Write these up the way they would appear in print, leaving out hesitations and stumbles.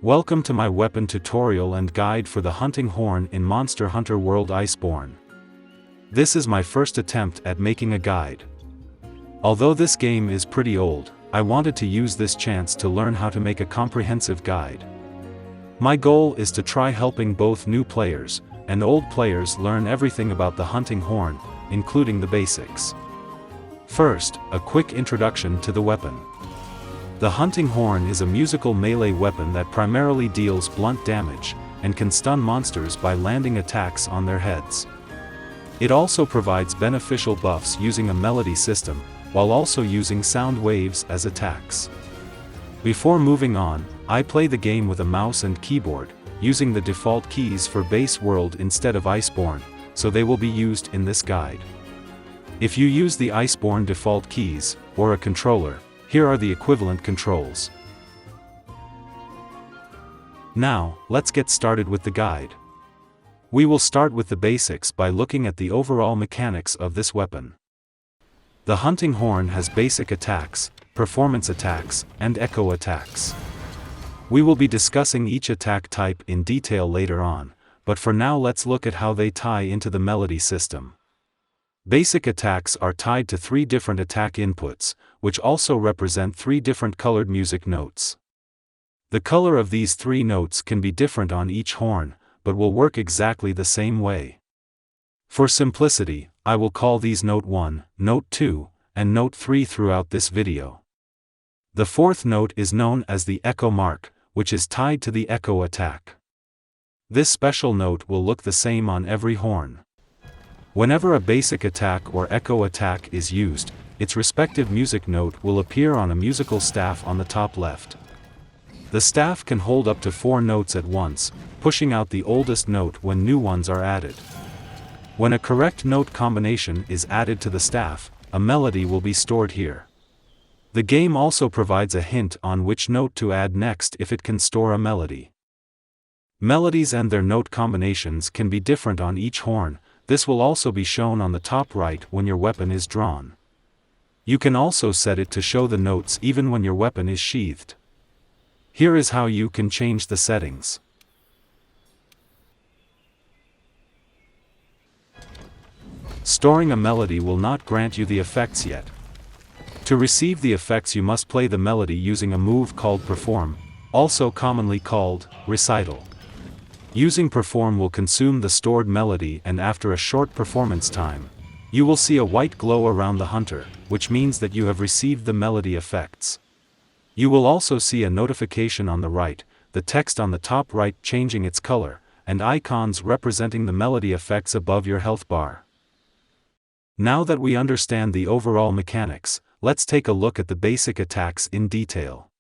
Welcome to my weapon tutorial and guide for the hunting horn in Monster Hunter World Iceborne. This is my first attempt at making a guide. Although this game is pretty old, I wanted to use this chance to learn how to make a comprehensive guide. My goal is to try helping both new players and old players learn everything about the hunting horn, including the basics. First, a quick introduction to the weapon. The hunting horn is a musical melee weapon that primarily deals blunt damage, and can stun monsters by landing attacks on their heads. It also provides beneficial buffs using a melody system, while also using sound waves as attacks. Before moving on, I play the game with a mouse and keyboard, using the default keys for base world instead of Iceborne, so they will be used in this guide. If you use the Iceborne default keys, or a controller, here are the equivalent controls. Now, let's get started with the guide. We will start with the basics by looking at the overall mechanics of this weapon. The hunting horn has basic attacks, performance attacks, and echo attacks. We will be discussing each attack type in detail later on, but for now let's look at how they tie into the melody system. Basic attacks are tied to 3 different attack inputs, which also represent 3 different colored music notes. The color of these 3 notes can be different on each horn, but will work exactly the same way. For simplicity, I will call these Note 1, Note 2, and Note 3 throughout this video. The 4th note is known as the echo mark, which is tied to the echo attack. This special note will look the same on every horn. Whenever a basic attack or echo attack is used, its respective music note will appear on a musical staff on the top left. The staff can hold up to 4 notes at once, pushing out the oldest note when new ones are added. When a correct note combination is added to the staff, a melody will be stored here. The game also provides a hint on which note to add next if it can store a melody. Melodies and their note combinations can be different on each horn. This will also be shown on the top right when your weapon is drawn. You can also set it to show the notes even when your weapon is sheathed. Here is how you can change the settings. Storing a melody will not grant you the effects yet. To receive the effects you must play the melody using a move called Perform, also commonly called Recital. Using Perform will consume the stored melody, and after a short performance time, you will see a white glow around the hunter, which means that you have received the melody effects. You will also see a notification on the right, the text on the top right changing its color, and icons representing the melody effects above your health bar. Now that we understand the overall mechanics, let's take a look at the basic attacks in detail.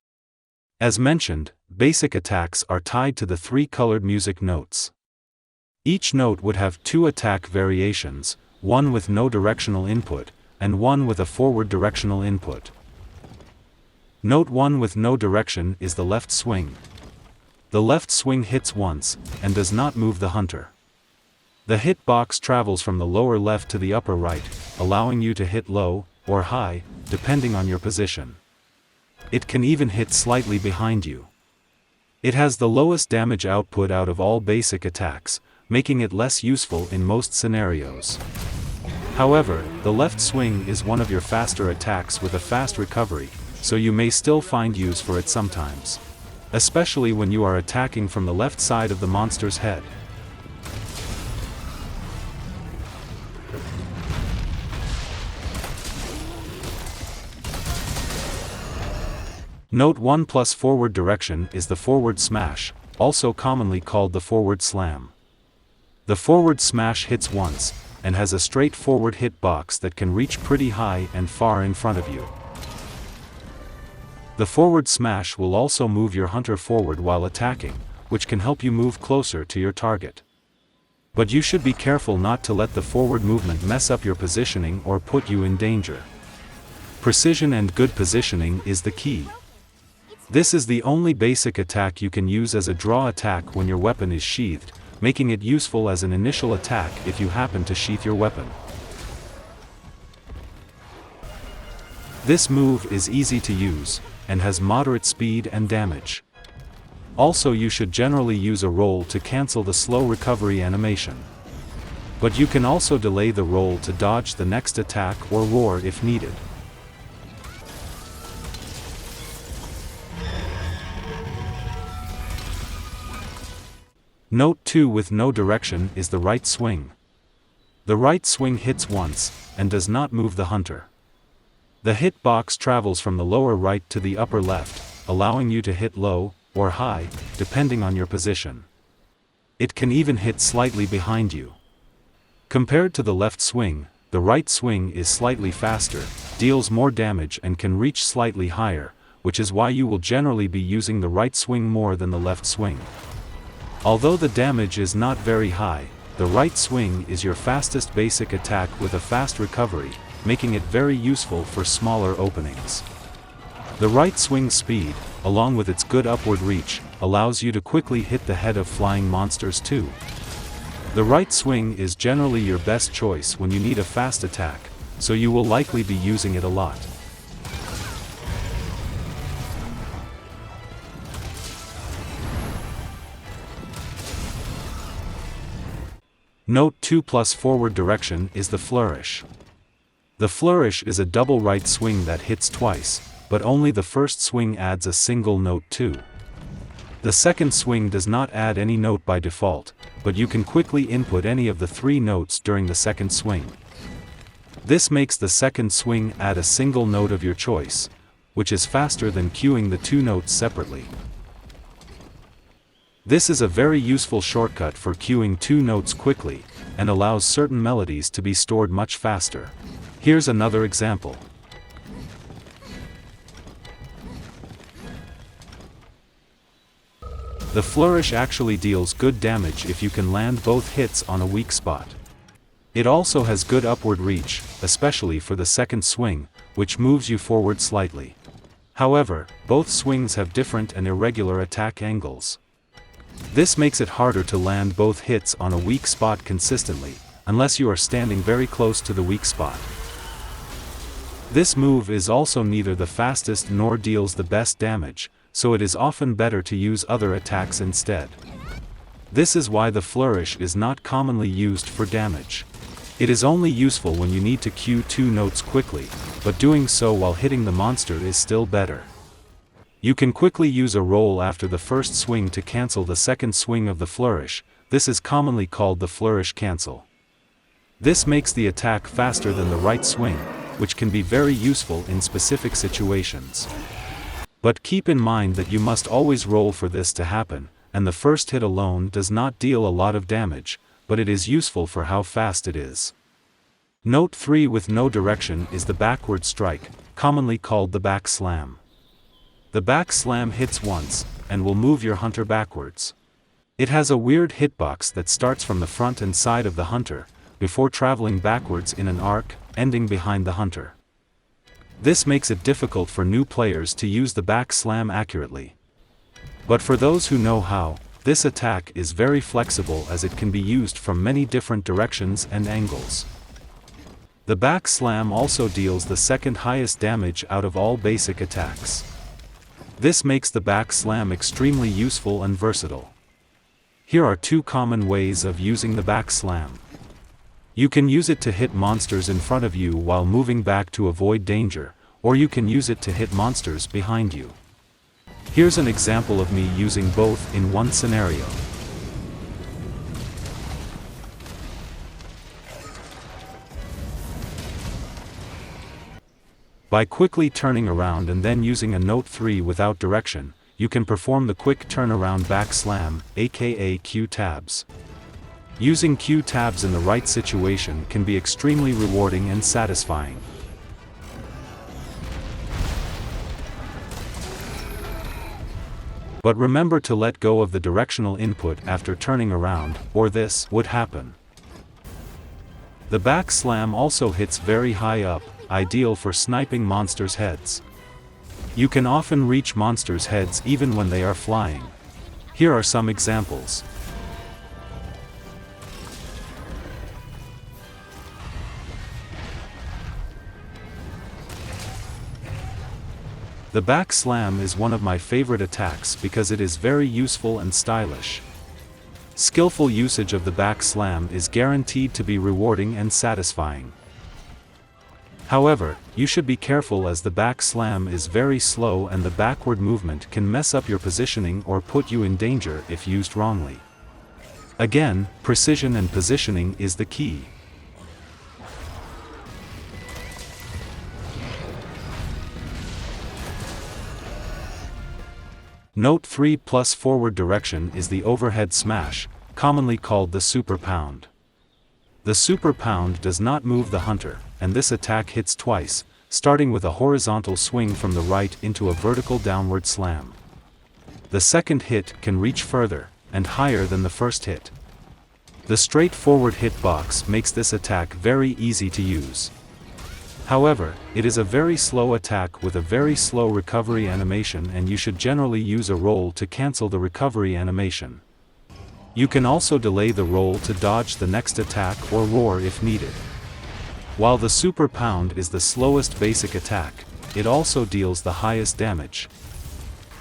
As mentioned, basic attacks are tied to the 3 colored music notes. Each note would have 2 attack variations, one with no directional input, and one with a forward directional input. Note 1 with no direction is the left swing. The left swing hits once, and does not move the hunter. The hit box travels from the lower left to the upper right, allowing you to hit low, or high, depending on your position. It can even hit slightly behind you. It has the lowest damage output out of all basic attacks, making it less useful in most scenarios. However, the left swing is one of your faster attacks with a fast recovery, so you may still find use for it sometimes. Especially when you are attacking from the left side of the monster's head. Note 1 plus forward direction is the forward smash, also commonly called the forward slam. The forward smash hits once, and has a straight forward hit box that can reach pretty high and far in front of you. The forward smash will also move your hunter forward while attacking, which can help you move closer to your target. But you should be careful not to let the forward movement mess up your positioning or put you in danger. Precision and good positioning is the key. This is the only basic attack you can use as a draw attack when your weapon is sheathed, making it useful as an initial attack if you happen to sheath your weapon. This move is easy to use, and has moderate speed and damage. Also, you should generally use a roll to cancel the slow recovery animation. But you can also delay the roll to dodge the next attack or roar if needed. Note 2 with no direction is the right swing. The right swing hits once, and does not move the hunter. The hit box travels from the lower right to the upper left, allowing you to hit low, or high, depending on your position. It can even hit slightly behind you. Compared to the left swing, the right swing is slightly faster, deals more damage and can reach slightly higher, which is why you will generally be using the right swing more than the left swing. Although the damage is not very high, the right swing is your fastest basic attack with a fast recovery, making it very useful for smaller openings. The right swing speed, along with its good upward reach, allows you to quickly hit the head of flying monsters too. The right swing is generally your best choice when you need a fast attack, so you will likely be using it a lot. Note 2 plus forward direction is the flourish. The flourish is a double right swing that hits twice, but only the first swing adds a single note too. The second swing does not add any note by default, but you can quickly input any of the 3 notes during the second swing. This makes the second swing add a single note of your choice, which is faster than cueing the 2 notes separately. This is a very useful shortcut for cueing 2 notes quickly, and allows certain melodies to be stored much faster. Here's another example. The flourish actually deals good damage if you can land both hits on a weak spot. It also has good upward reach, especially for the second swing, which moves you forward slightly. However, both swings have different and irregular attack angles. This makes it harder to land both hits on a weak spot consistently, unless you are standing very close to the weak spot. This move is also neither the fastest nor deals the best damage, so it is often better to use other attacks instead. This is why the flourish is not commonly used for damage. It is only useful when you need to cue 2 notes quickly, but doing so while hitting the monster is still better. You can quickly use a roll after the first swing to cancel the second swing of the flourish. This is commonly called the flourish cancel. This makes the attack faster than the right swing, which can be very useful in specific situations. But keep in mind that you must always roll for this to happen, and the first hit alone does not deal a lot of damage, but it is useful for how fast it is. Note 3 with no direction is the backward strike, commonly called the back slam. The back slam hits once, and will move your hunter backwards. It has a weird hitbox that starts from the front and side of the hunter, before traveling backwards in an arc, ending behind the hunter. This makes it difficult for new players to use the back slam accurately. But for those who know how, this attack is very flexible as it can be used from many different directions and angles. The back slam also deals the second highest damage out of all basic attacks. This makes the back slam extremely useful and versatile. Here are 2 common ways of using the back slam. You can use it to hit monsters in front of you while moving back to avoid danger, or you can use it to hit monsters behind you. Here's an example of me using both in one scenario. By quickly turning around and then using a note 3 without direction, you can perform the quick turnaround back slam, aka Q tabs. Using Q tabs in the right situation can be extremely rewarding and satisfying. But remember to let go of the directional input after turning around, or this would happen. The back slam also hits very high up, ideal for sniping monsters' heads. You can often reach monsters' heads even when they are flying. Here are some examples. The back slam is one of my favorite attacks because it is very useful and stylish. Skillful usage of the back slam is guaranteed to be rewarding and satisfying. However, you should be careful as the back slam is very slow and the backward movement can mess up your positioning or put you in danger if used wrongly. Again, precision and positioning is the key. Note 3 plus forward direction is the overhead smash, commonly called the super pound. The super pound does not move the hunter, and this attack hits twice, starting with a horizontal swing from the right into a vertical downward slam. The second hit can reach further, and higher than the first hit. The straightforward hitbox makes this attack very easy to use. However, it is a very slow attack with a very slow recovery animation, and you should generally use a roll to cancel the recovery animation. You can also delay the roll to dodge the next attack or roar if needed. While the super pound is the slowest basic attack, it also deals the highest damage.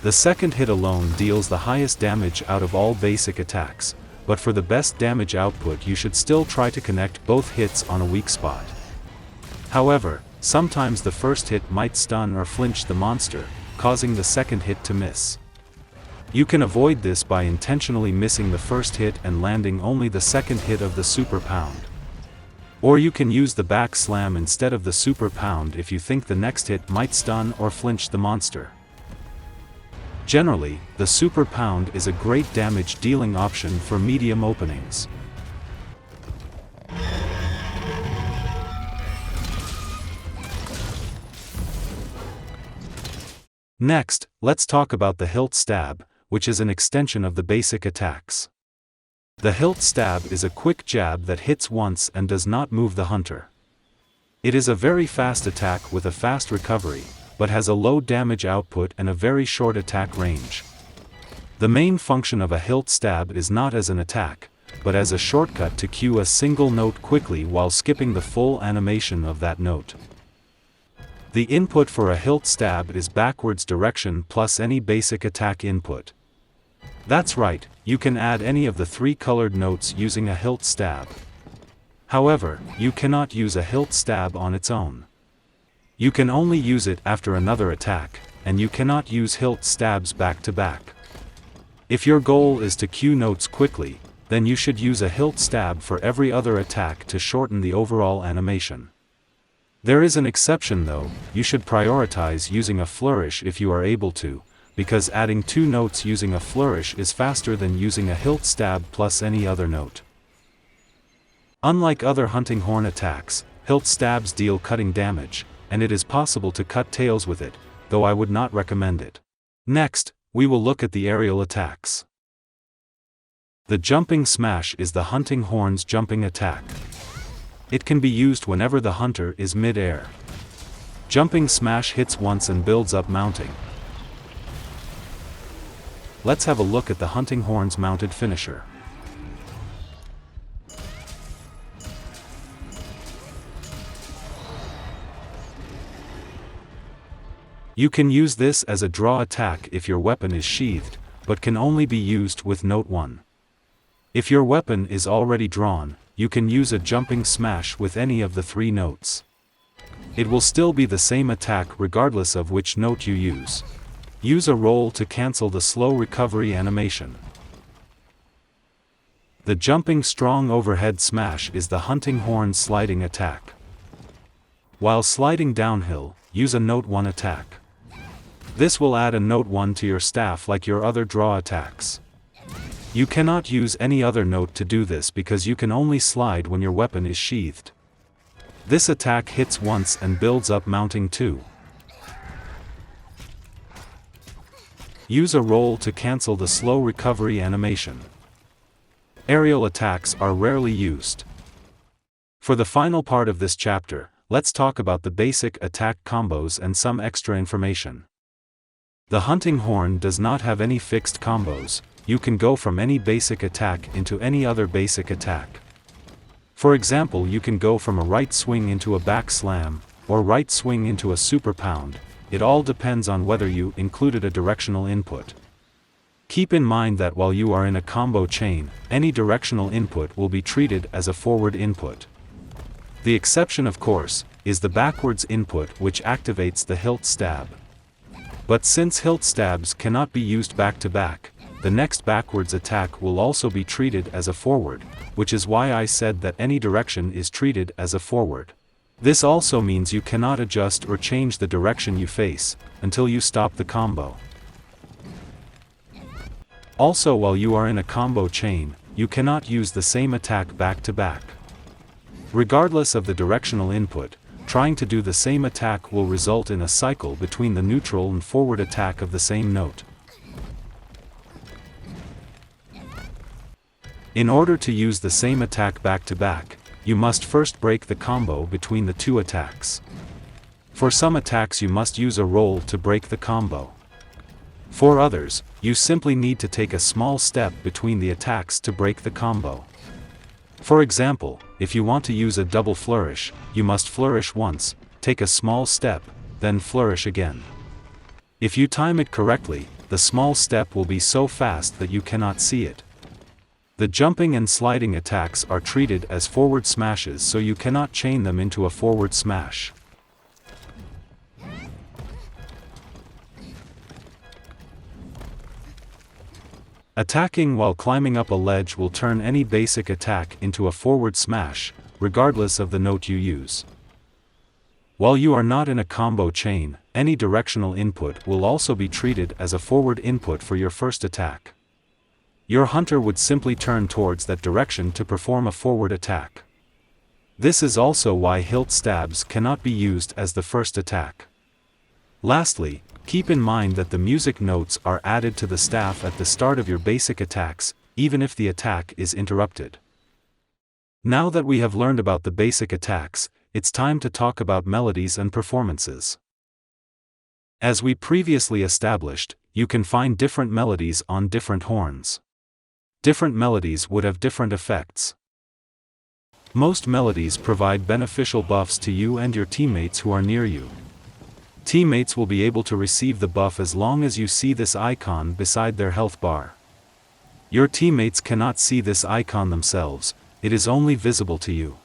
The second hit alone deals the highest damage out of all basic attacks, but for the best damage output you should still try to connect both hits on a weak spot. However, sometimes the first hit might stun or flinch the monster, causing the second hit to miss. You can avoid this by intentionally missing the first hit and landing only the second hit of the super pound. Or you can use the back slam instead of the super pound if you think the next hit might stun or flinch the monster. Generally, the super pound is a great damage dealing option for medium openings. Next, let's talk about the hilt stab, which is an extension of the basic attacks. The hilt stab is a quick jab that hits once and does not move the hunter. It is a very fast attack with a fast recovery, but has a low damage output and a very short attack range. The main function of a hilt stab is not as an attack, but as a shortcut to cue a single note quickly while skipping the full animation of that note. The input for a hilt stab is backwards direction plus any basic attack input. That's right, you can add any of the 3 colored notes using a hilt stab. However, you cannot use a hilt stab on its own. You can only use it after another attack, and you cannot use hilt stabs back to back. If your goal is to cue notes quickly, then you should use a hilt stab for every other attack to shorten the overall animation. There is an exception though, you should prioritize using a flourish if you are able to, because adding 2 notes using a flourish is faster than using a hilt stab plus any other note. Unlike other hunting horn attacks, hilt stabs deal cutting damage, and it is possible to cut tails with it, though I would not recommend it. Next, we will look at the aerial attacks. The jumping smash is the hunting horn's jumping attack. It can be used whenever the hunter is mid-air. Jumping smash hits once and builds up mounting. Let's have a look at the hunting horn's mounted finisher. You can use this as a draw attack if your weapon is sheathed, but can only be used with note 1. If your weapon is already drawn, you can use a jumping smash with any of the 3 notes. It will still be the same attack regardless of which note you use. Use a roll to cancel the slow recovery animation. The jumping strong overhead smash is the hunting horn sliding attack. While sliding downhill, use a note 1 attack. This will add a note 1 to your staff like your other draw attacks. You cannot use any other note to do this because you can only slide when your weapon is sheathed. This attack hits once and builds up mounting 2. Use a roll to cancel the slow recovery animation. Aerial attacks are rarely used. For the final part of this chapter, let's talk about the basic attack combos and some extra information. The hunting horn does not have any fixed combos. You can go from any basic attack into any other basic attack. For example, you can go from a right swing into a back slam, or right swing into a super pound, it all depends on whether you included a directional input. Keep in mind that while you are in a combo chain, any directional input will be treated as a forward input. The exception, of course, is the backwards input, which activates the hilt stab. But since hilt stabs cannot be used back to back, the next backwards attack will also be treated as a forward, which is why I said that any direction is treated as a forward. This also means you cannot adjust or change the direction you face, until you stop the combo. Also, while you are in a combo chain, you cannot use the same attack back to back. Regardless of the directional input, trying to do the same attack will result in a cycle between the neutral and forward attack of the same note. In order to use the same attack back to back, you must first break the combo between the two attacks. For some attacks you must use a roll to break the combo. For others, you simply need to take a small step between the attacks to break the combo. For example, if you want to use a double flourish, you must flourish once, take a small step, then flourish again. If you time it correctly, the small step will be so fast that you cannot see it. The jumping and sliding attacks are treated as forward smashes, so you cannot chain them into a forward smash. Attacking while climbing up a ledge will turn any basic attack into a forward smash, regardless of the note you use. While you are not in a combo chain, any directional input will also be treated as a forward input for your first attack. Your hunter would simply turn towards that direction to perform a forward attack. This is also why hilt stabs cannot be used as the first attack. Lastly, keep in mind that the music notes are added to the staff at the start of your basic attacks, even if the attack is interrupted. Now that we have learned about the basic attacks, it's time to talk about melodies and performances. As we previously established, you can find different melodies on different horns. Different melodies would have different effects. Most melodies provide beneficial buffs to you and your teammates who are near you. Teammates will be able to receive the buff as long as you see this icon beside their health bar. Your teammates cannot see this icon themselves, it is only visible to you.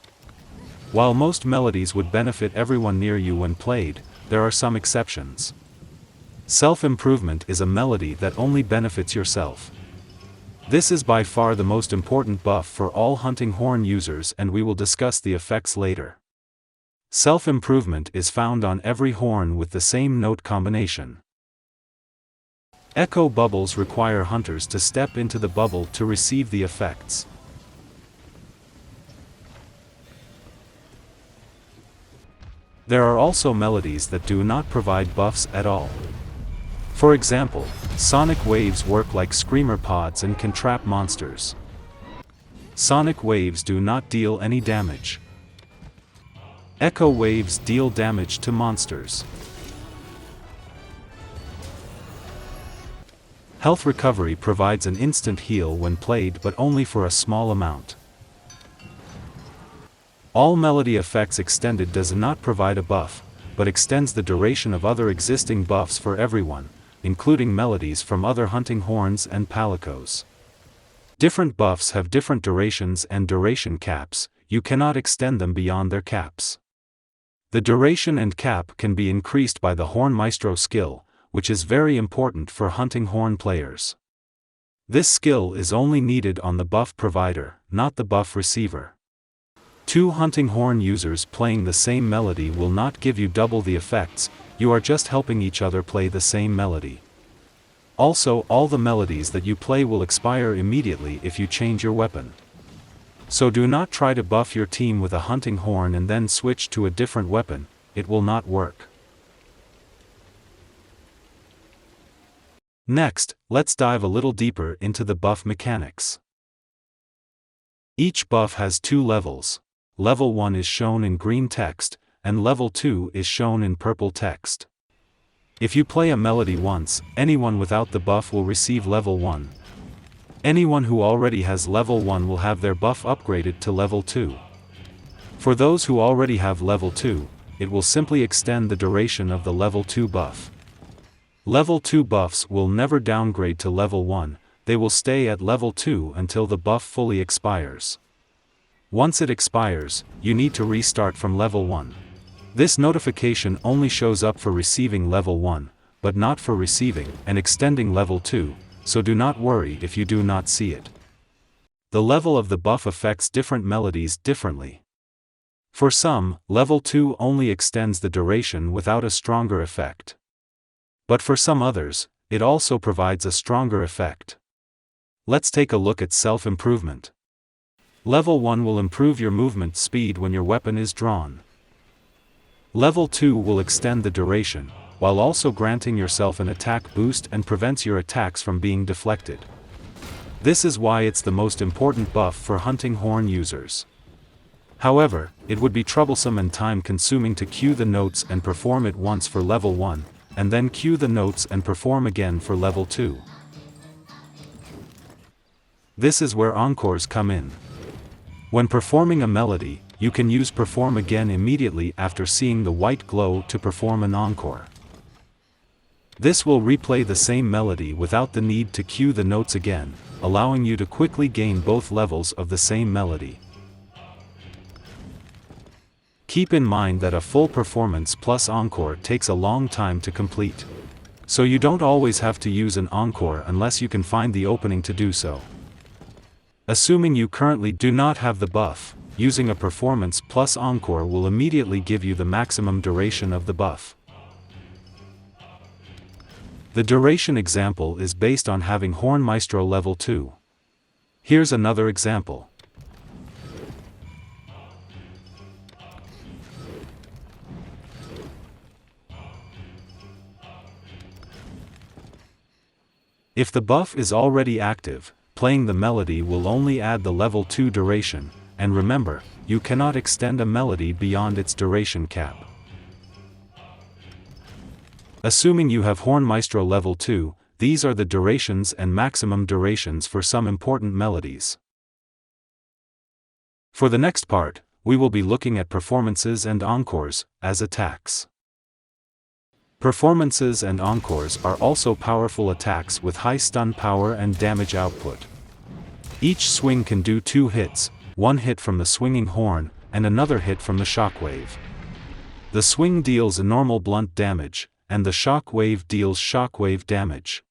While most melodies would benefit everyone near you when played, there are some exceptions. Self-improvement is a melody that only benefits yourself. This is by far the most important buff for all hunting horn users, and we will discuss the effects later. Self-improvement is found on every horn with the same note combination. Echo bubbles require hunters to step into the bubble to receive the effects. There are also melodies that do not provide buffs at all. For example, sonic waves work like screamer pods and can trap monsters. Sonic waves do not deal any damage. Echo waves deal damage to monsters. Health recovery provides an instant heal when played, but only for a small amount. All melody effects extended does not provide a buff, but extends the duration of other existing buffs for everyone, including melodies from other hunting horns and palicos. Different buffs have different durations and duration caps, you cannot extend them beyond their caps. The duration and cap can be increased by the Horn Maestro skill, which is very important for hunting horn players. This skill is only needed on the buff provider, not the buff receiver. Two hunting horn users playing the same melody will not give you double the effects, you are just helping each other play the same melody. Also, all the melodies that you play will expire immediately if you change your weapon. So do not try to buff your team with a hunting horn and then switch to a different weapon, it will not work. Next, let's dive a little deeper into the buff mechanics. Each buff has two levels. Level 1 is shown in green text, and level 2 is shown in purple text. If you play a melody once, anyone without the buff will receive level 1. Anyone who already has level 1 will have their buff upgraded to level 2. For those who already have level 2, it will simply extend the duration of the level 2 buff. Level 2 buffs will never downgrade to level 1, they will stay at level 2 until the buff fully expires. Once it expires, you need to restart from level 1. This notification only shows up for receiving level 1, but not for receiving and extending level 2, so do not worry if you do not see it. The level of the buff affects different melodies differently. For some, level 2 only extends the duration without a stronger effect. But for some others, it also provides a stronger effect. Let's take a look at self-improvement. Level 1 will improve your movement speed when your weapon is drawn. Level 2 will extend the duration, while also granting yourself an attack boost and prevents your attacks from being deflected. This is why it's the most important buff for hunting horn users. However, it would be troublesome and time-consuming to cue the notes and perform it once for level 1, and then cue the notes and perform again for level 2. This is where encores come in. When performing a melody, you can use perform again immediately after seeing the white glow to perform an encore. This will replay the same melody without the need to cue the notes again, allowing you to quickly gain both levels of the same melody. Keep in mind that a full performance plus encore takes a long time to complete. So you don't always have to use an encore unless you can find the opening to do so. Assuming you currently do not have the buff, using a performance plus encore will immediately give you the maximum duration of the buff. The duration example is based on having Horn Maestro level 2. Here's another example. If the buff is already active, playing the melody will only add the level 2 duration, and remember, you cannot extend a melody beyond its duration cap. Assuming you have Horn Maestro level 2, these are the durations and maximum durations for some important melodies. For the next part, we will be looking at performances and encores as attacks. Performances and encores are also powerful attacks with high stun power and damage output. Each swing can do 2 hits, one hit from the swinging horn, and another hit from the shockwave. The swing deals a normal blunt damage, and the shockwave deals shockwave damage.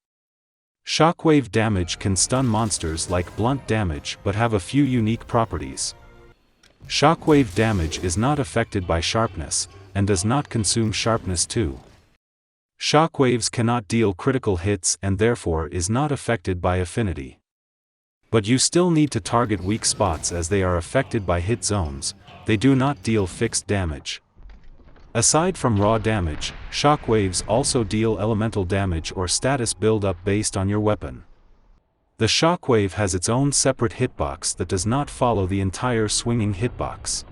Shockwave damage can stun monsters like blunt damage but have a few unique properties. Shockwave damage is not affected by sharpness, and does not consume sharpness too. Shockwaves cannot deal critical hits and therefore is not affected by affinity. But you still need to target weak spots as they are affected by hit zones, they do not deal fixed damage. Aside from raw damage, shockwaves also deal elemental damage or status build-up based on your weapon. The shockwave has its own separate hitbox that does not follow the entire swinging hitbox.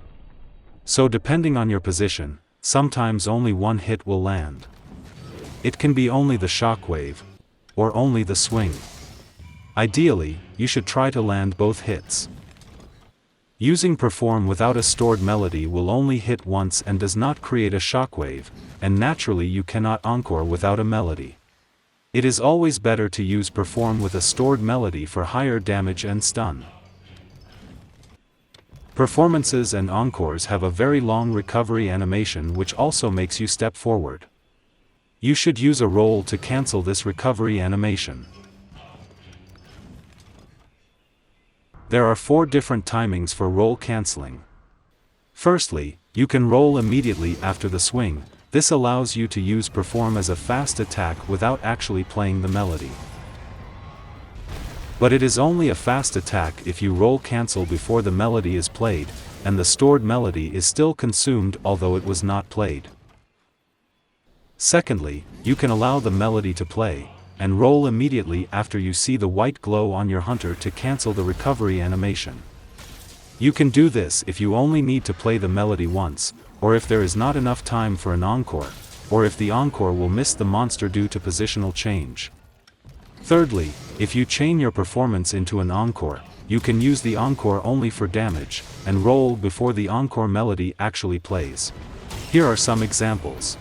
So depending on your position, sometimes only one hit will land. It can be only the shockwave, or only the swing. Ideally, you should try to land both hits. Using perform without a stored melody will only hit once and does not create a shockwave, and naturally you cannot encore without a melody. It is always better to use perform with a stored melody for higher damage and stun. Performances and encores have a very long recovery animation which also makes you step forward. You should use a roll to cancel this recovery animation. There are 4 different timings for roll canceling. Firstly, you can roll immediately after the swing. This allows you to use perform as a fast attack without actually playing the melody. But it is only a fast attack if you roll cancel before the melody is played, and the stored melody is still consumed although it was not played. Secondly, you can allow the melody to play, and roll immediately after you see the white glow on your hunter to cancel the recovery animation. You can do this if you only need to play the melody once, or if there is not enough time for an encore, or if the encore will miss the monster due to positional change. Thirdly, if you chain your performance into an encore, you can use the encore only for damage, and roll before the encore melody actually plays. Here are some examples.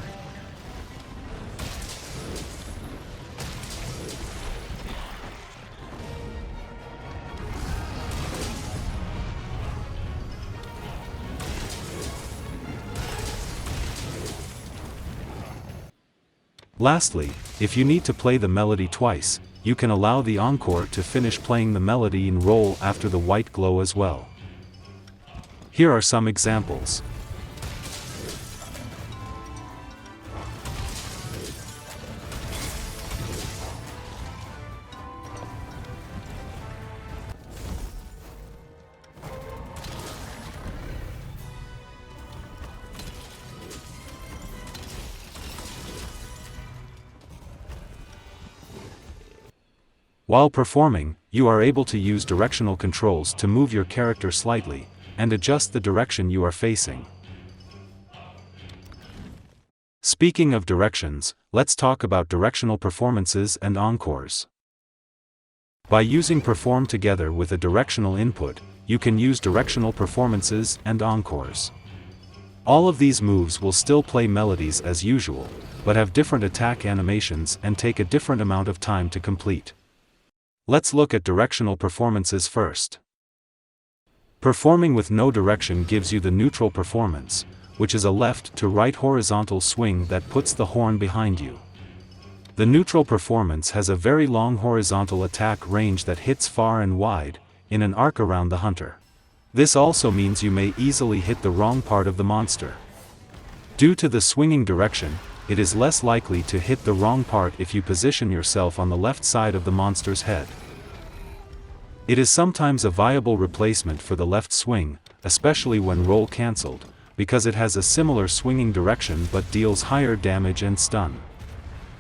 Lastly, if you need to play the melody twice, you can allow the encore to finish playing the melody and roll after the white glow as well. Here are some examples. While performing, you are able to use directional controls to move your character slightly, and adjust the direction you are facing. Speaking of directions, let's talk about directional performances and encores. By using perform together with a directional input, you can use directional performances and encores. All of these moves will still play melodies as usual, but have different attack animations and take a different amount of time to complete. Let's look at directional performances first. Performing with no direction gives you the neutral performance, which is a left to right horizontal swing that puts the horn behind you. The neutral performance has a very long horizontal attack range that hits far and wide, in an arc around the hunter. This also means you may easily hit the wrong part of the monster. Due to the swinging direction, it is less likely to hit the wrong part if you position yourself on the left side of the monster's head. It is sometimes a viable replacement for the left swing, especially when roll cancelled, because it has a similar swinging direction but deals higher damage and stun.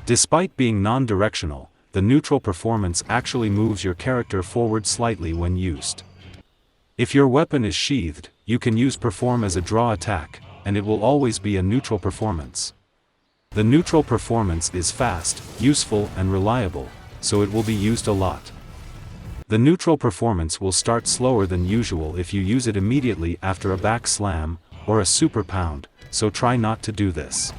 Despite being non-directional, the neutral performance actually moves your character forward slightly when used. If your weapon is sheathed, you can use perform as a draw attack, and it will always be a neutral performance. The neutral performance is fast, useful and reliable, so it will be used a lot. The neutral performance will start slower than usual if you use it immediately after a back slam, or a super pound, so try not to do this.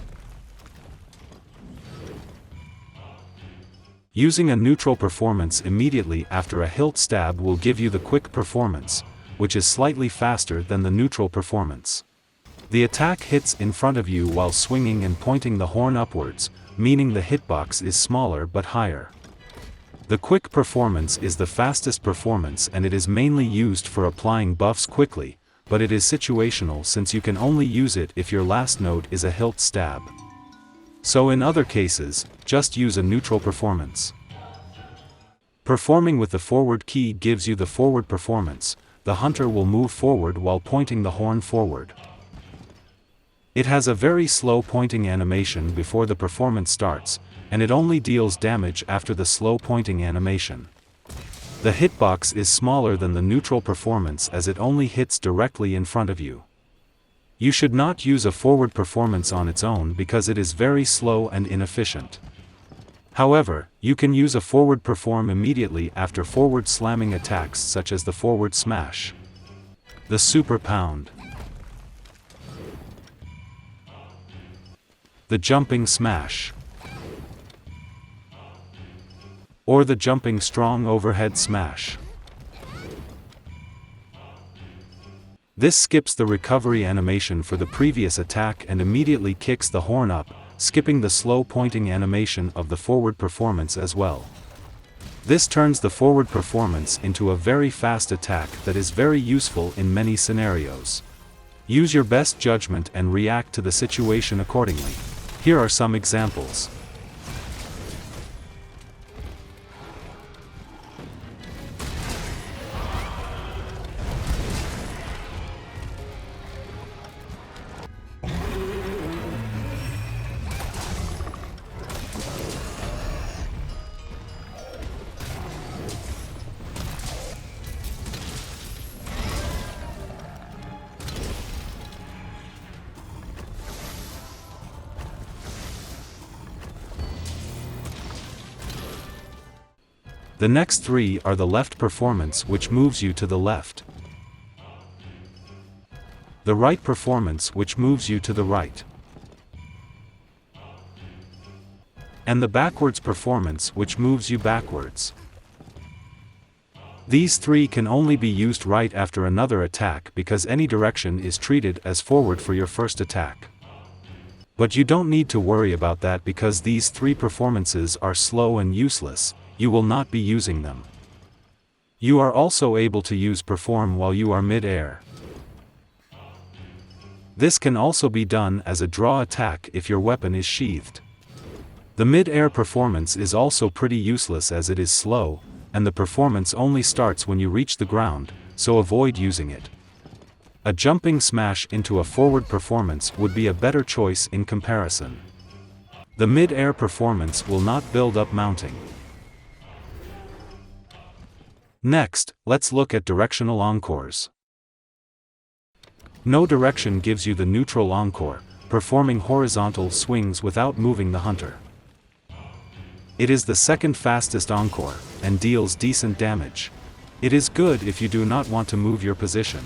Using a neutral performance immediately after a hilt stab will give you the quick performance, which is slightly faster than the neutral performance. The attack hits in front of you while swinging and pointing the horn upwards, meaning the hitbox is smaller but higher. The quick performance is the fastest performance and it is mainly used for applying buffs quickly, but it is situational since you can only use it if your last note is a hilt stab. So in other cases, just use a neutral performance. Performing with the forward key gives you the forward performance. The hunter will move forward while pointing the horn forward. It has a very slow pointing animation before the performance starts, and it only deals damage after the slow pointing animation. The hitbox is smaller than the neutral performance as it only hits directly in front of you. You should not use a forward performance on its own because it is very slow and inefficient. However, you can use a forward perform immediately after forward slamming attacks such as the forward smash, the super pound, the jumping smash, or the jumping strong overhead smash. This skips the recovery animation for the previous attack and immediately kicks the horn up, skipping the slow pointing animation of the forward performance as well. This turns the forward performance into a very fast attack that is very useful in many scenarios. Use your best judgment and react to the situation accordingly. Here are some examples. The next three are the left performance, which moves you to the left, the right performance, which moves you to the right, and the backwards performance, which moves you backwards. These three can only be used right after another attack because any direction is treated as forward for your first attack. But you don't need to worry about that because these three performances are slow and useless, you will not be using them. You are also able to use perform while you are mid-air. This can also be done as a draw attack if your weapon is sheathed. The mid-air performance is also pretty useless as it is slow, and the performance only starts when you reach the ground, so avoid using it. A jumping smash into a forward performance would be a better choice in comparison. The mid-air performance will not build up mounting. Next, let's look at directional encores. No direction gives you the neutral encore, performing horizontal swings without moving the hunter. It is the second fastest encore, and deals decent damage. It is good if you do not want to move your position.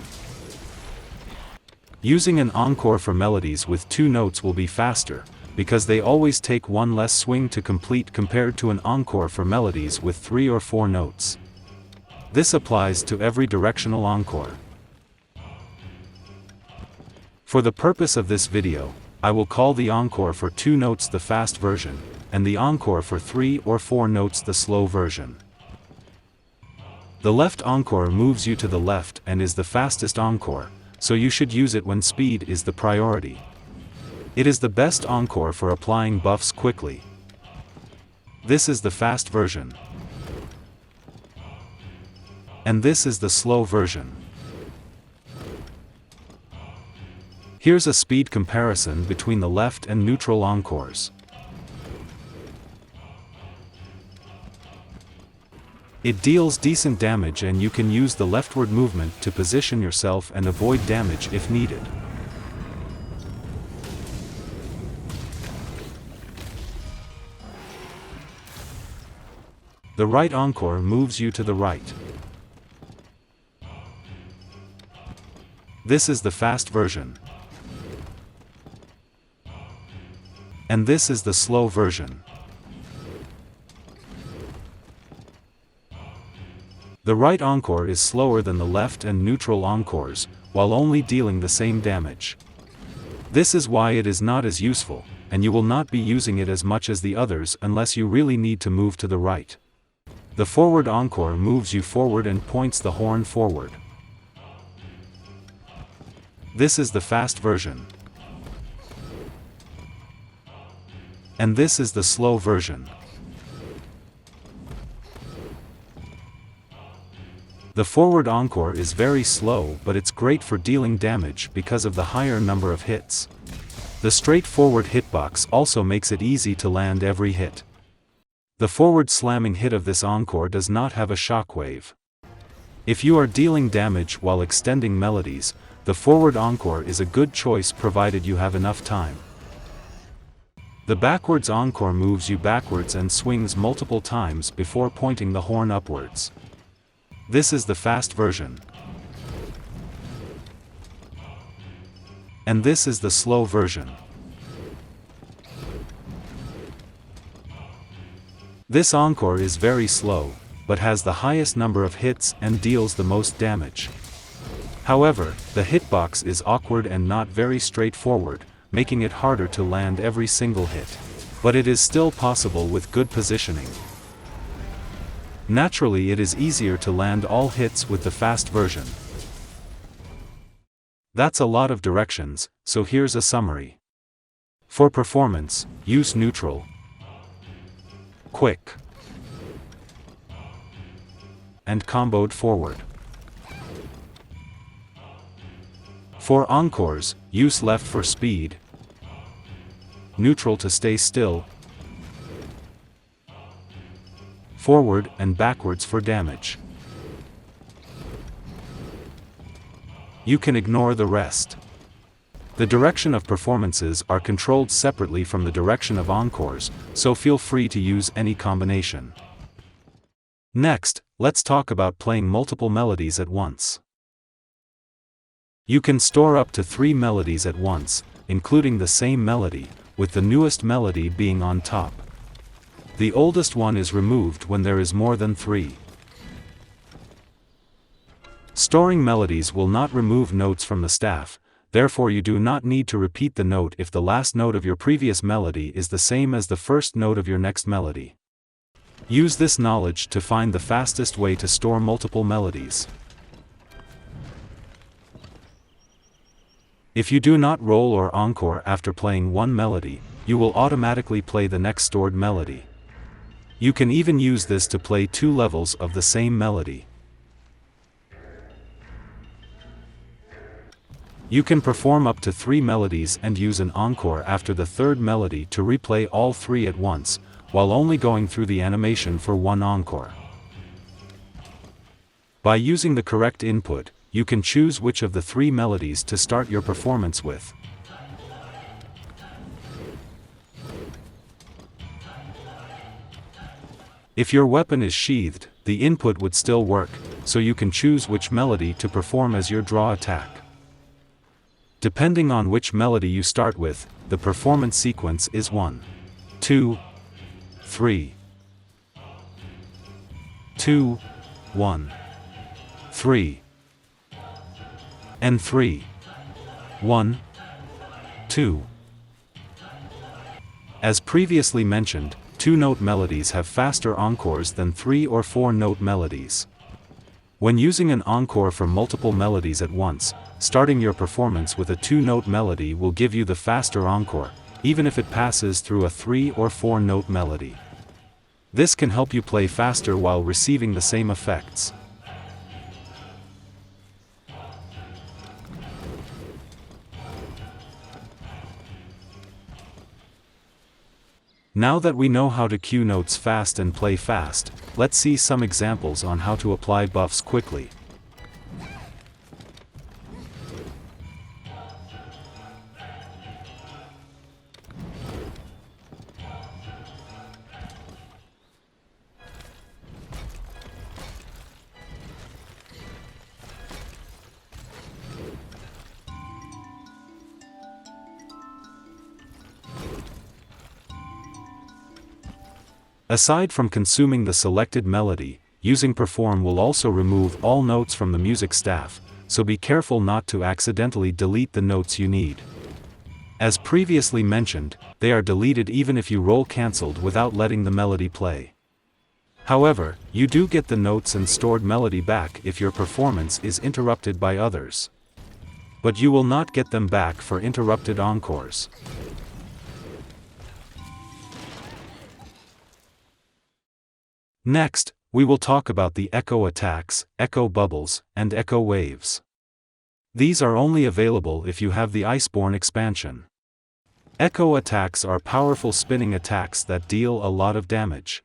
Using an encore for melodies with 2 notes will be faster, because they always take one less swing to complete compared to an encore for melodies with 3 or 4 notes. This applies to every directional encore. For the purpose of this video, I will call the encore for 2 notes the fast version, and the encore for 3 or 4 notes the slow version. The left encore moves you to the left and is the fastest encore, so you should use it when speed is the priority. It is the best encore for applying buffs quickly. This is the fast version. And this is the slow version. Here's a speed comparison between the left and neutral encores. It deals decent damage and you can use the leftward movement to position yourself and avoid damage if needed. The right encore moves you to the right. This is the fast version. And this is the slow version. The right encore is slower than the left and neutral encores, while only dealing the same damage. This is why it is not as useful, and you will not be using it as much as the others unless you really need to move to the right. The forward encore moves you forward and points the horn forward. This is the fast version. And this is the slow version. The forward encore is very slow, but it's great for dealing damage because of the higher number of hits. The straightforward hitbox also makes it easy to land every hit. The forward slamming hit of this encore does not have a shockwave. If you are dealing damage while extending melodies, the forward encore is a good choice provided you have enough time. The backwards encore moves you backwards and swings multiple times before pointing the horn upwards. This is the fast version. And this is the slow version. This encore is very slow, but has the highest number of hits and deals the most damage. However, the hitbox is awkward and not very straightforward, making it harder to land every single hit. But it is still possible with good positioning. Naturally, it is easier to land all hits with the fast version. That's a lot of directions, so here's a summary. For performance, use neutral, quick, and comboed forward. For encores, use left for speed, neutral to stay still, forward and backwards for damage. You can ignore the rest. The direction of performances are controlled separately from the direction of encores, so feel free to use any combination. Next, let's talk about playing multiple melodies at once. You can store up to 3 melodies at once, including the same melody, with the newest melody being on top. The oldest one is removed when there is more than 3. Storing melodies will not remove notes from the staff, therefore you do not need to repeat the note if the last note of your previous melody is the same as the first note of your next melody. Use this knowledge to find the fastest way to store multiple melodies. If you do not roll or encore after playing one melody, you will automatically play the next stored melody. You can even use this to play 2 levels of the same melody. You can perform up to 3 melodies and use an encore after the 3rd melody to replay all 3 at once, while only going through the animation for 1 encore. By using the correct input, you can choose which of the 3 melodies to start your performance with. If your weapon is sheathed, the input would still work, so you can choose which melody to perform as your draw attack. Depending on which melody you start with, the performance sequence is 1, 2, 3, 2, 1, 3, and 3, 1, 2. As previously mentioned, 2-note melodies have faster encores than 3 or 4-note melodies. When using an encore for multiple melodies at once, starting your performance with a 2-note melody will give you the faster encore, even if it passes through a 3 or 4-note melody. This can help you play faster while receiving the same effects. Now that we know how to cue notes fast and play fast, let's see some examples on how to apply buffs quickly. Aside from consuming the selected melody, using Perform will also remove all notes from the music staff, so be careful not to accidentally delete the notes you need. As previously mentioned, they are deleted even if you roll cancelled without letting the melody play. However, you do get the notes and stored melody back if your performance is interrupted by others. But you will not get them back for interrupted encores. Next, we will talk about the echo attacks, echo bubbles, and echo waves. These are only available if you have the Iceborne expansion. Echo attacks are powerful spinning attacks that deal a lot of damage.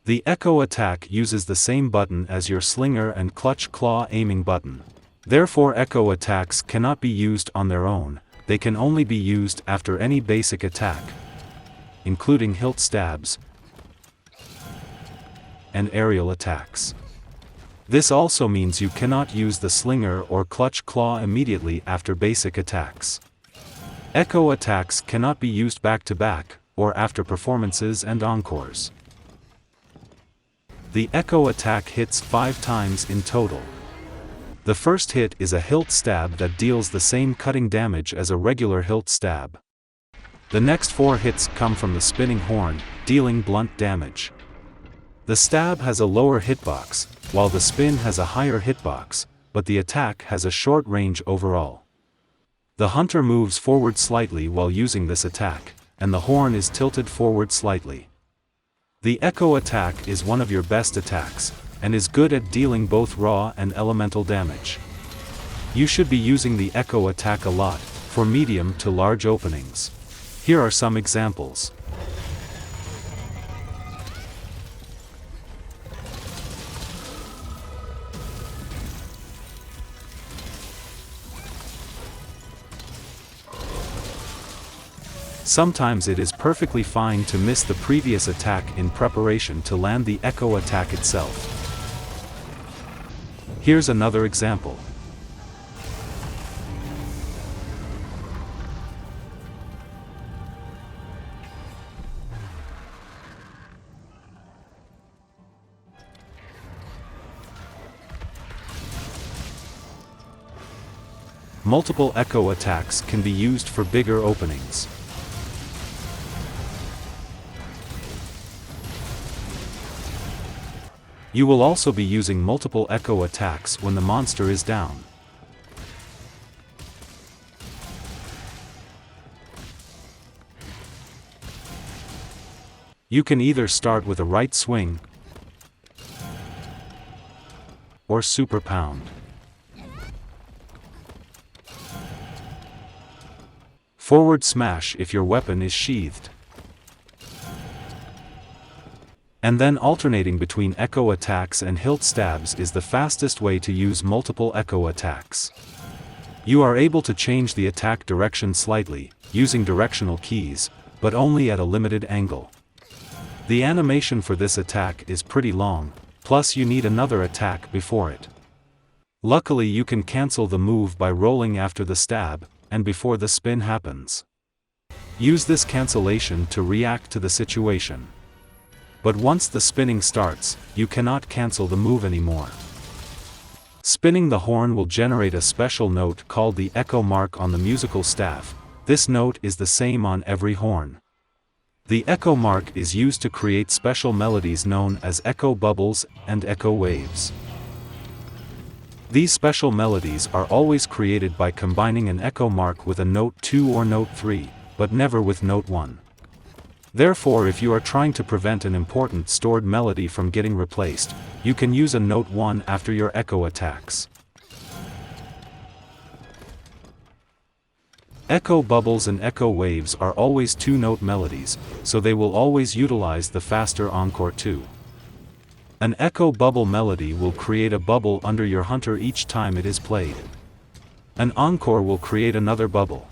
The echo attack uses the same button as your slinger and clutch claw aiming button. Therefore echo attacks cannot be used on their own, they can only be used after any basic attack, including hilt stabs and aerial attacks. This also means you cannot use the slinger or clutch claw immediately after basic attacks. Echo attacks cannot be used back-to-back, or after performances and encores. The echo attack hits 5 times in total. The first hit is a hilt stab that deals the same cutting damage as a regular hilt stab. The next 4 hits come from the spinning horn, dealing blunt damage. The stab has a lower hitbox, while the spin has a higher hitbox, but the attack has a short range overall. The hunter moves forward slightly while using this attack, and the horn is tilted forward slightly. The echo attack is one of your best attacks, and is good at dealing both raw and elemental damage. You should be using the echo attack a lot, for medium to large openings. Here are some examples. Sometimes it is perfectly fine to miss the previous attack in preparation to land the echo attack itself. Here's another example. multiple echo attacks can be used for bigger openings. You will also be using multiple echo attacks when the monster is down. You can either start with a right swing or super pound. Forward smash if your weapon is sheathed. And then alternating between echo attacks and hilt stabs is the fastest way to use multiple echo attacks. You are able to change the attack direction slightly, using directional keys, but only at a limited angle. The animation for this attack is pretty long, plus you need another attack before it. Luckily you can cancel the move by rolling after the stab, and before the spin happens. Use this cancellation to react to the situation. But once the spinning starts, you cannot cancel the move anymore. Spinning the horn will generate a special note called the echo mark on the musical staff. This note is the same on every horn. The echo mark is used to create special melodies known as echo bubbles and echo waves. These special melodies are always created by combining an echo mark with a note 2 or note 3, but never with note 1. Therefore, if you are trying to prevent an important stored melody from getting replaced, you can use a note 1 after your echo attacks. Echo bubbles and echo waves are always 2-note melodies, so they will always utilize the faster encore 2. An echo bubble melody will create a bubble under your hunter each time it is played. An encore will create another bubble.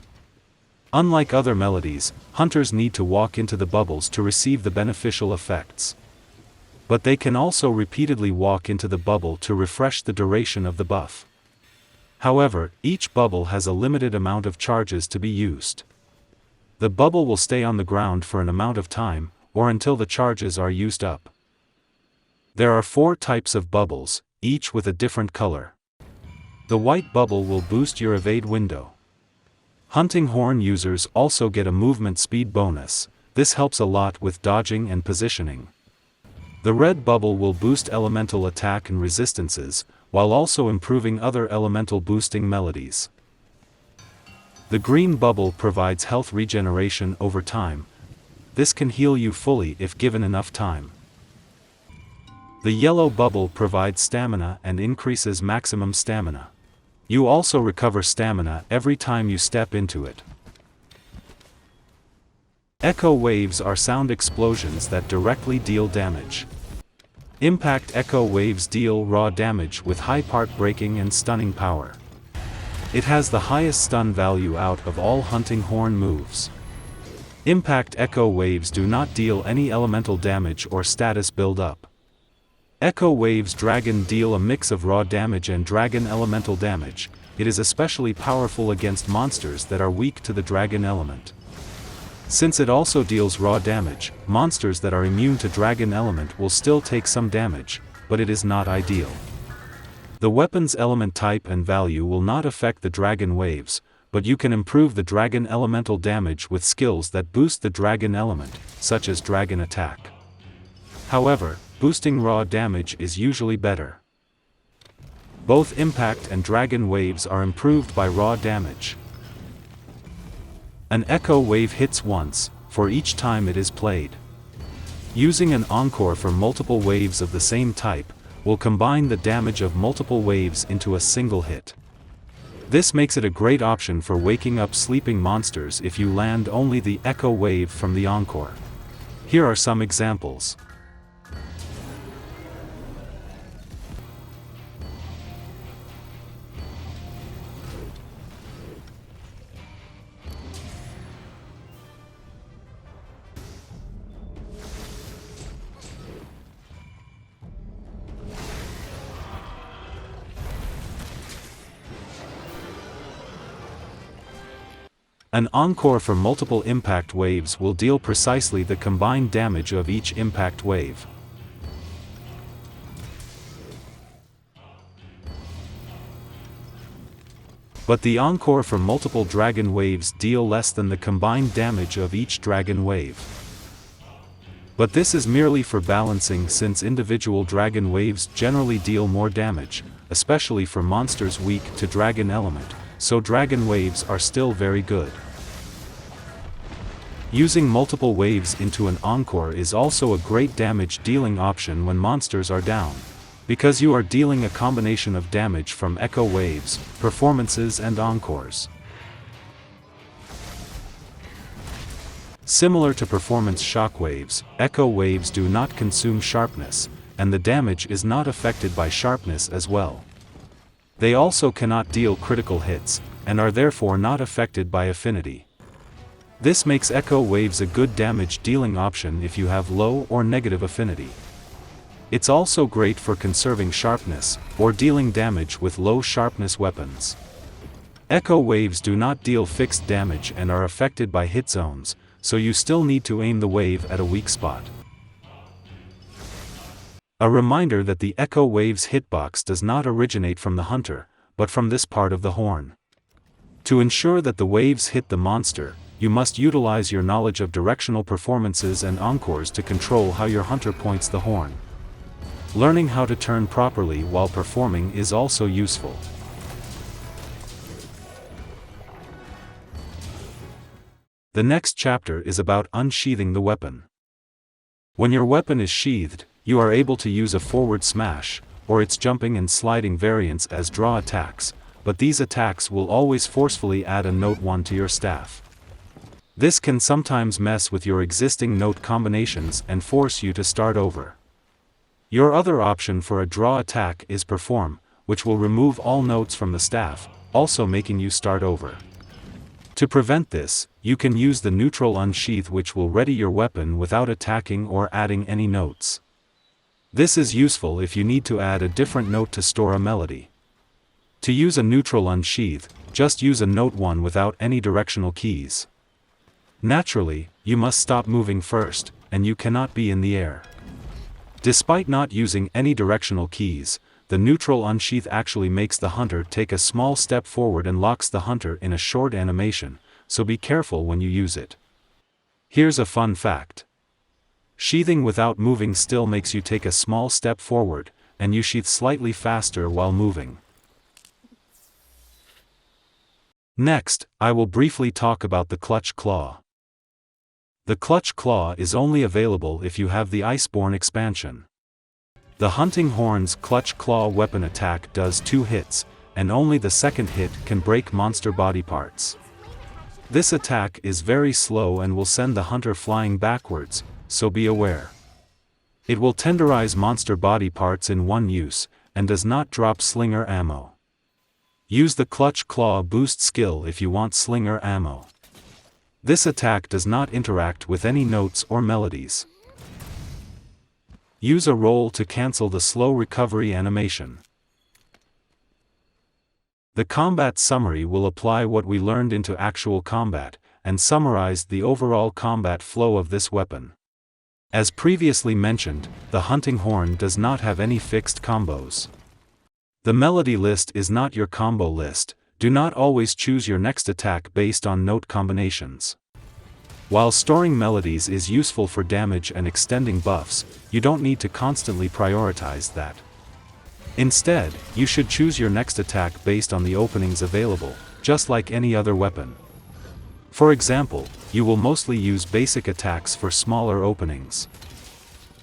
Unlike other melodies, hunters need to walk into the bubbles to receive the beneficial effects. But they can also repeatedly walk into the bubble to refresh the duration of the buff. However, each bubble has a limited amount of charges to be used. The bubble will stay on the ground for an amount of time, or until the charges are used up. There are 4 types of bubbles, each with a different color. The white bubble will boost your evade window. Hunting horn users also get a movement speed bonus. This helps a lot with dodging and positioning. The red bubble will boost elemental attack and resistances, while also improving other elemental boosting melodies. The green bubble provides health regeneration over time. This can heal you fully if given enough time. The yellow bubble provides stamina and increases maximum stamina. You also recover stamina every time you step into it. Echo waves are sound explosions that directly deal damage. Impact echo waves deal raw damage with high part breaking and stunning power. It has the highest stun value out of all hunting horn moves. Impact echo waves do not deal any elemental damage or status build up. Echo waves dragon deal a mix of raw damage and dragon elemental damage. It is especially powerful against monsters that are weak to the dragon element. Since it also deals raw damage, monsters that are immune to dragon element will still take some damage, but it is not ideal. The weapon's element type and value will not affect the dragon waves, but you can improve the dragon elemental damage with skills that boost the dragon element, such as dragon attack. However, boosting raw damage is usually better. Both impact and dragon waves are improved by raw damage. An echo wave hits once, for each time it is played. Using an encore for multiple waves of the same type, will combine the damage of multiple waves into a single hit. This makes it a great option for waking up sleeping monsters if you land only the echo wave from the encore. Here are some examples. An encore for multiple impact waves will deal precisely the combined damage of each impact wave. But the encore from multiple dragon waves deal less than the combined damage of each dragon wave. But this is merely for balancing, since individual dragon waves generally deal more damage, especially for monsters weak to dragon element, so dragon waves are still very good. Using multiple waves into an encore is also a great damage dealing option when monsters are down, because you are dealing a combination of damage from echo waves, performances and encores. Similar to performance shockwaves, echo waves do not consume sharpness, and the damage is not affected by sharpness as well. They also cannot deal critical hits, and are therefore not affected by affinity. This makes echo waves a good damage dealing option if you have low or negative affinity. It's also great for conserving sharpness, or dealing damage with low sharpness weapons. Echo waves do not deal fixed damage and are affected by hit zones, so you still need to aim the wave at a weak spot. A reminder that the echo wave's hitbox does not originate from the hunter, but from this part of the horn. To ensure that the waves hit the monster, you must utilize your knowledge of directional performances and encores to control how your hunter points the horn. Learning how to turn properly while performing is also useful. The next chapter is about unsheathing the weapon. When your weapon is sheathed, you are able to use a forward smash, or its jumping and sliding variants as draw attacks, but these attacks will always forcefully add a note 1 to your staff. This can sometimes mess with your existing note combinations and force you to start over. Your other option for a draw attack is perform, which will remove all notes from the staff, also making you start over. To prevent this, you can use the neutral unsheath, which will ready your weapon without attacking or adding any notes. This is useful if you need to add a different note to store a melody. To use a neutral unsheath, just use a note 1 without any directional keys. Naturally, you must stop moving first, and you cannot be in the air. Despite not using any directional keys, the neutral unsheath actually makes the hunter take a small step forward and locks the hunter in a short animation, so be careful when you use it. Here's a fun fact. Sheathing without moving still makes you take a small step forward, and you sheath slightly faster while moving. Next, I will briefly talk about the clutch claw. The clutch claw is only available if you have the Iceborne expansion. The hunting horn's clutch claw weapon attack does 2 hits, and only the second hit can break monster body parts. This attack is very slow and will send the hunter flying backwards, so be aware. It will tenderize monster body parts in one use, and does not drop slinger ammo. Use the clutch claw boost skill if you want slinger ammo. This attack does not interact with any notes or melodies. Use a roll to cancel the slow recovery animation. The combat summary will apply what we learned into actual combat, and summarize the overall combat flow of this weapon. As previously mentioned, the hunting horn does not have any fixed combos. The melody list is not your combo list. Do not always choose your next attack based on note combinations. While storing melodies is useful for damage and extending buffs, you don't need to constantly prioritize that. Instead, you should choose your next attack based on the openings available, just like any other weapon. For example, you will mostly use basic attacks for smaller openings.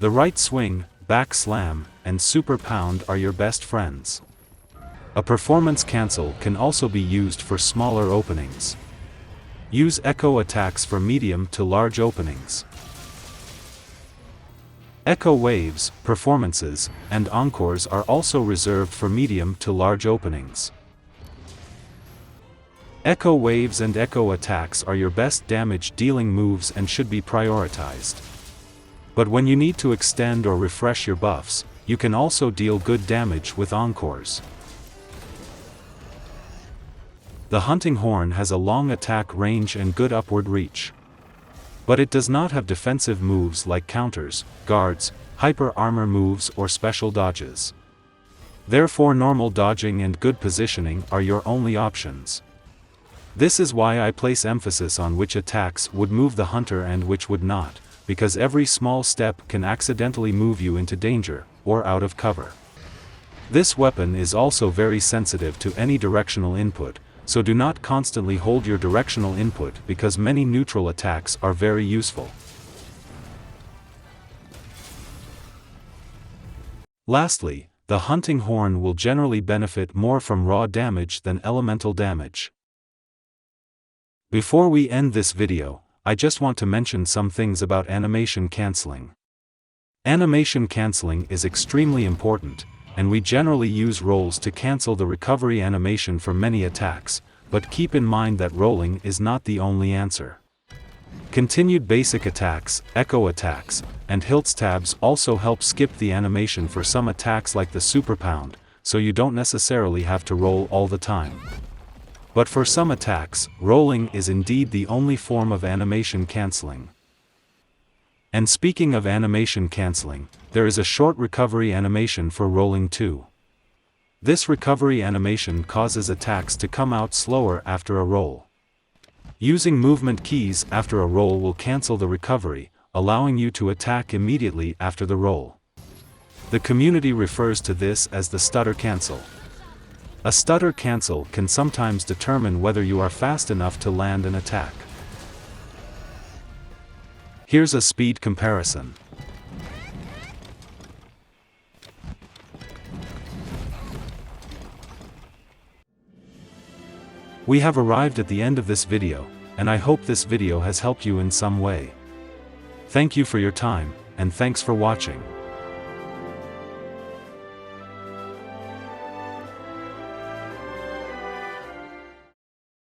The right swing, back slam, and super pound are your best friends. A performance cancel can also be used for smaller openings. Use echo attacks for medium to large openings. Echo waves, performances, and encores are also reserved for medium to large openings. Echo waves and echo attacks are your best damage dealing moves and should be prioritized. But when you need to extend or refresh your buffs, you can also deal good damage with encores. The hunting horn has a long attack range and good upward reach. But it does not have defensive moves like counters, guards, hyper armor moves or special dodges. Therefore normal dodging and good positioning are your only options. This is why I place emphasis on which attacks would move the hunter and which would not, because every small step can accidentally move you into danger, or out of cover. This weapon is also very sensitive to any directional input, so do not constantly hold your directional input because many neutral attacks are very useful. Lastly, the hunting horn will generally benefit more from raw damage than elemental damage. Before we end this video, I just want to mention some things about animation cancelling. Animation cancelling is extremely important, and we generally use rolls to cancel the recovery animation for many attacks, but keep in mind that rolling is not the only answer. Continued basic attacks, echo attacks, and hilt stabs also help skip the animation for some attacks like the super pound, so you don't necessarily have to roll all the time. But for some attacks, rolling is indeed the only form of animation cancelling. And speaking of animation cancelling, there is a short recovery animation for rolling too. This recovery animation causes attacks to come out slower after a roll. Using movement keys after a roll will cancel the recovery, allowing you to attack immediately after the roll. The community refers to this as the stutter cancel. A stutter cancel can sometimes determine whether you are fast enough to land an attack. Here's a speed comparison. We have arrived at the end of this video, and I hope this video has helped you in some way. Thank you for your time, and thanks for watching.